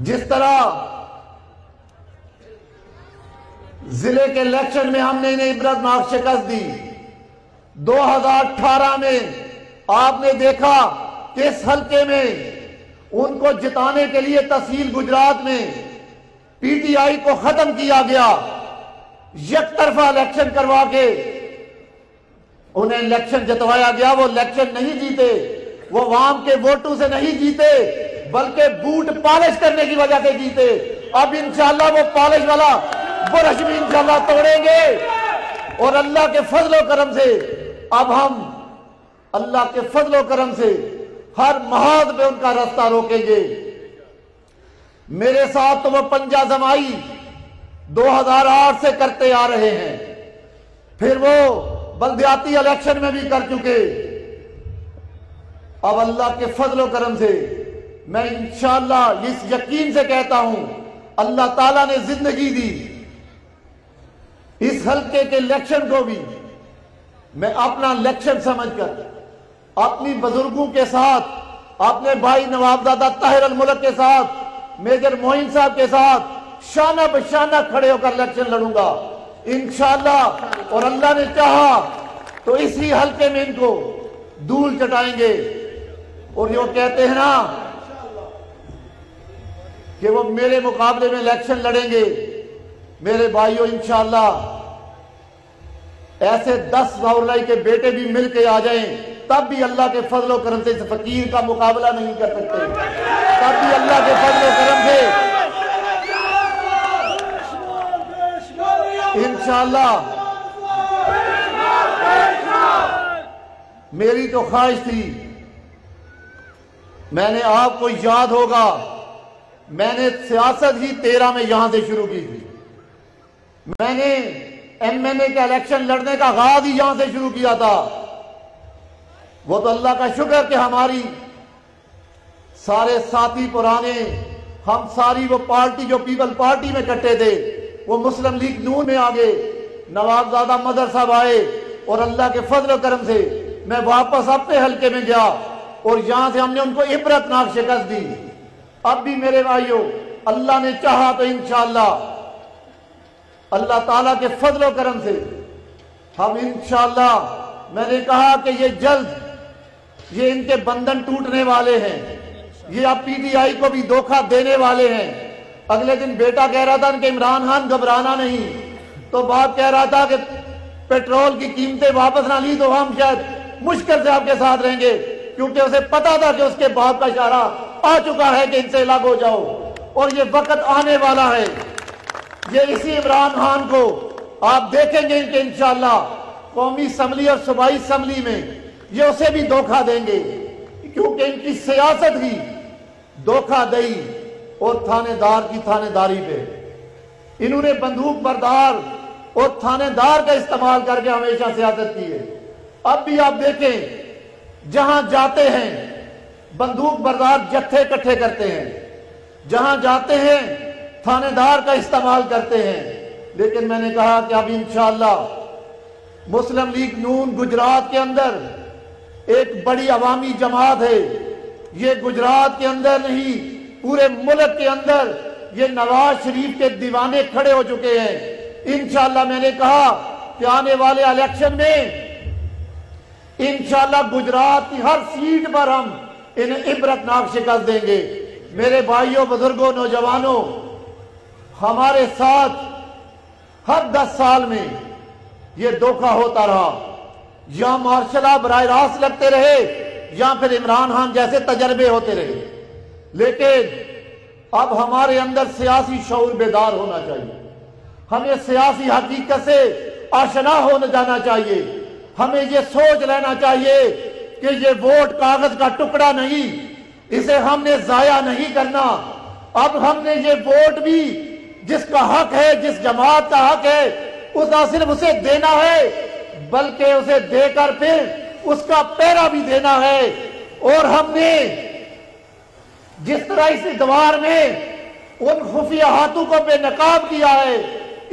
جس طرح ضلع کے الیکشن میں ہم نے انہیں عبرتناک شکست دی، 2018 میں آپ نے دیکھا کہ اس حلقے میں ان کو جتانے کے لیے تحصیل گجرات میں پی ٹی آئی کو ختم کیا گیا، یک طرفہ الیکشن کروا کے انہیں الیکشن جتوایا گیا۔ وہ الیکشن نہیں جیتے، وہ عوام کے ووٹوں سے نہیں جیتے، بلکہ بوٹ پالش کرنے کی وجہ سے جیتے۔ اب انشاءاللہ وہ پالش والا برش بھی انشاءاللہ توڑیں گے، اور اللہ کے فضل و کرم سے اب ہم اللہ کے فضل و کرم سے ہر محاذ پہ ان کا راستہ روکیں گے۔ میرے ساتھ تو وہ پنجہ زمائی 2008 سے کرتے آ رہے ہیں، پھر وہ بلدیاتی الیکشن میں بھی کر چکے۔ اب اللہ کے فضل و کرم سے میں انشاءاللہ اس یقین سے کہتا ہوں، اللہ تعالیٰ نے زندگی دی، اس حلقے کے الیکشن کو بھی میں اپنا الیکشن سمجھ کر اپنی بزرگوں کے ساتھ، اپنے بھائی نوابزادہ طاہر الملک کے ساتھ، میجر معین صاحب کے ساتھ شانہ بشانہ کھڑے ہو کر الیکشن لڑوں گا انشاءاللہ۔ اور اللہ نے چاہا تو اسی حلقے میں ان کو دھول چٹائیں گے۔ اور یہ وہ کہتے ہیں نا کہ وہ میرے مقابلے میں الیکشن لڑیں گے، میرے بھائیوں انشاءاللہ ایسے 10 ظہورلائی کے بیٹے بھی مل کے آ جائیں، تب بھی اللہ کے فضل و کرم سے اس فقیر کا مقابلہ نہیں کر سکتے، تب بھی اللہ کے فضل و کرم سے انشاءاللہ۔ میری تو خواہش تھی، میں نے آپ کو یاد ہوگا میں نے سیاست ہی 13 میں یہاں سے شروع کی تھی، میں نے ایم این اے کا الیکشن لڑنے کا آغاز ہی یہاں سے شروع کیا تھا۔ وہ تو اللہ کا شکر کہ ہماری سارے ساتھی پرانے، ہم ساری وہ پارٹی جو پیپل پارٹی میں کٹے تھے وہ مسلم لیگ نون میں آگے، نوابزادہ مدر صاحب آئے، اور اللہ کے فضل و کرم سے میں واپس اپنے حلقے میں گیا اور یہاں سے ہم نے ان کو عبرتناک شکست دی۔ اب بھی میرے بھائیوں اللہ نے چاہا تو انشاءاللہ اللہ تعالیٰ کے فضل و کرم سے ہم انشاءاللہ، میں نے کہا کہ یہ جلد یہ ان کے بندھن ٹوٹنے والے ہیں، یہ اب پی ٹی آئی کو بھی دھوکہ دینے والے ہیں۔ اگلے دن بیٹا کہہ رہا تھا کہ عمران خان گھبرانا نہیں، تو باپ کہہ رہا تھا کہ پیٹرول کی قیمتیں واپس نہ لی تو ہم شاید مشکل سے آپ کے ساتھ رہیں گے، کیونکہ اسے پتا تھا کہ اس کے باپ کا اشارہ آ چکا ہے کہ ان سے الگ ہو جاؤ، اور یہ وقت آنے والا ہے۔ یہ اسی عمران خان کو آپ دیکھیں گے کہ انشاءاللہ قومی اسمبلی اور صوبائی اسمبلی میں یہ اسے بھی دھوکہ دیں گے، کیونکہ ان کی سیاست ہی دھوکہ دہی اور تھانے دار کی تھانے داری پہ، انہوں نے بندوق بردار اور تھانے دار کا استعمال کر کے ہمیشہ سیاست کی ہے۔ اب بھی آپ دیکھیں جہاں جاتے ہیں بندوق بردار جتھے اکٹھے کرتے ہیں، جہاں جاتے ہیں تھانے دار کا استعمال کرتے ہیں۔ لیکن میں نے کہا کہ اب انشاءاللہ مسلم لیگ نون گجرات کے اندر ایک بڑی عوامی جماعت ہے، یہ گجرات کے اندر نہیں پورے ملک کے اندر یہ نواز شریف کے دیوانے کھڑے ہو چکے ہیں۔ انشاءاللہ میں نے کہا کہ آنے والے الیکشن میں انشاءاللہ گجرات کی ہر سیٹ پر ہم انہیں عبرتناک شکست دیں گے۔ میرے بھائیوں، بزرگوں، نوجوانوں، ہمارے ساتھ ہر 10 سال میں یہ دھوکہ ہوتا رہا، یا مارشل آرٹ براہ راست لگتے رہے یا پھر عمران خان جیسے تجربے ہوتے رہے، لیکن اب ہمارے اندر سیاسی شعور بیدار ہونا چاہیے، ہمیں سیاسی حقیقت سے آشنا ہونا جانا چاہیے، ہمیں یہ سوچ لینا چاہیے کہ یہ ووٹ کاغذ کا ٹکڑا نہیں، اسے ہم نے ضائع نہیں کرنا۔ اب ہم نے یہ ووٹ بھی جس کا حق ہے، جس جماعت کا حق ہے، اس نہ صرف اسے دینا ہے بلکہ اسے دے کر پھر اس کا پیرا بھی دینا ہے۔ اور ہم نے جس طرح اس ادوار میں ان خفیہ ہاتھوں کو بے نقاب کیا ہے،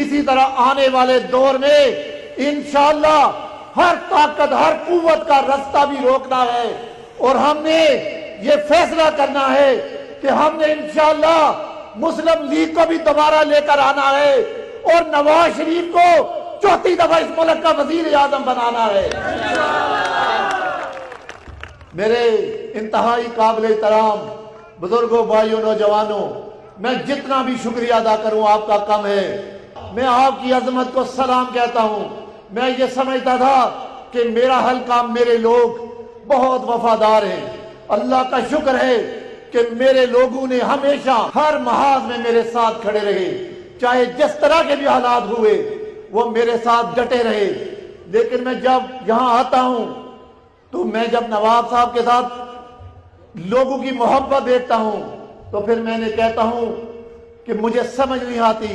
اسی طرح آنے والے دور میں انشاءاللہ ہر طاقت، ہر قوت کا رستہ بھی روکنا ہے، اور ہم نے یہ فیصلہ کرنا ہے کہ ہم نے انشاءاللہ مسلم لیگ کو بھی دوبارہ لے کر آنا ہے اور نواز شریف کو چوتھی دفعہ اس ملک کا وزیر اعظم بنانا ہے۔ میرے انتہائی قابل احترام بزرگوں، بھائیوں، نوجوانوں، میں جتنا بھی شکریہ ادا کروں آپ کا کم ہے۔ میں آپ کی عظمت کو سلام کہتا ہوں۔ میں یہ سمجھتا تھا کہ میرا حلقہ، میرے لوگ بہت وفادار ہیں۔ اللہ کا شکر ہے کہ میرے لوگوں نے ہمیشہ ہر محاذ میں میرے ساتھ کھڑے رہے، چاہے جس طرح کے بھی حالات ہوئے وہ میرے ساتھ ڈٹے رہے۔ لیکن میں جب یہاں آتا ہوں تو میں جب نواب صاحب کے ساتھ لوگوں کی محبت دیکھتا ہوں تو پھر میں نے کہتا ہوں کہ مجھے سمجھ نہیں آتی،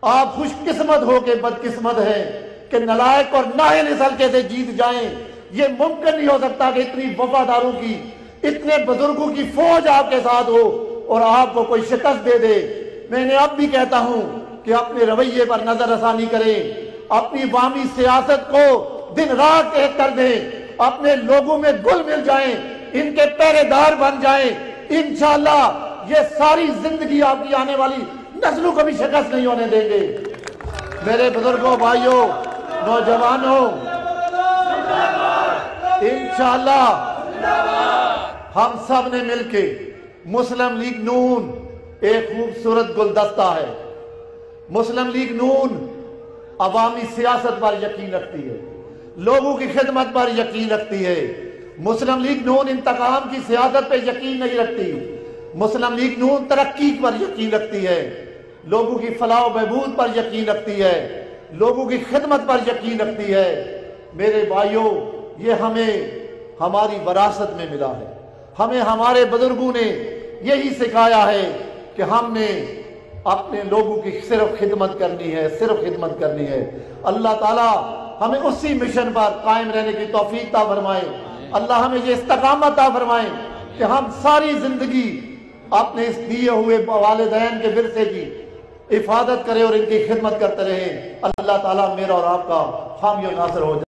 آپ خوش قسمت ہو کے بدقسمت ہیں کہ نالائق اور نااہل اس حلقے سے جیت جائیں۔ یہ ممکن نہیں ہو سکتا کہ اتنی وفاداروں کی، اتنے بزرگوں کی فوج آپ کے ساتھ ہو اور آپ کو کوئی شکست دے دے۔ میں نے اب بھی کہتا ہوں کہ اپنے رویے پر نظر ثانی کریں، اپنی عوامی سیاست کو دن رات ایک کر دیں، اپنے لوگوں میں گل مل جائیں، ان کے پہرے دار بن جائیں۔ انشاءاللہ یہ ساری زندگی آپ کی آنے والی نسلوں کو بھی شکست نہیں ہونے دیں گے۔ میرے بزرگوں، بھائیوں، نوجوانوں، انشاءاللہ ہم سب نے مل کے، مسلم لیگ نون ایک خوبصورت گلدستہ ہے۔ مسلم لیگ نون عوامی سیاست پر یقین رکھتی ہے، لوگوں کی خدمت پر یقین رکھتی ہے۔ مسلم لیگ نون انتقام کی سیاست پہ یقین نہیں رکھتی۔ مسلم لیگ نون ترقی پر یقین رکھتی ہے، لوگوں کی فلاح و بہبود پر یقین رکھتی ہے، لوگوں کی خدمت پر یقین رکھتی ہے۔ میرے بھائیوں، یہ ہمیں ہماری وراثت میں ملا ہے۔ ہمیں ہمارے بزرگوں نے یہی سکھایا ہے کہ ہم نے اپنے لوگوں کی صرف خدمت کرنی ہے، صرف خدمت کرنی ہے۔ اللہ تعالیٰ ہمیں اسی مشن پر قائم رہنے کی توفیق عطا فرمائے۔ اللہ ہمیں یہ استقامت عطا فرمائے کہ ہم ساری زندگی اپنے اس دیے ہوئے والدین کے ورثے کی حفاظت کریں اور ان کی خدمت کرتے رہیں۔ اللہ تعالیٰ میرا اور آپ کا حامی و ناصر ہو جائے۔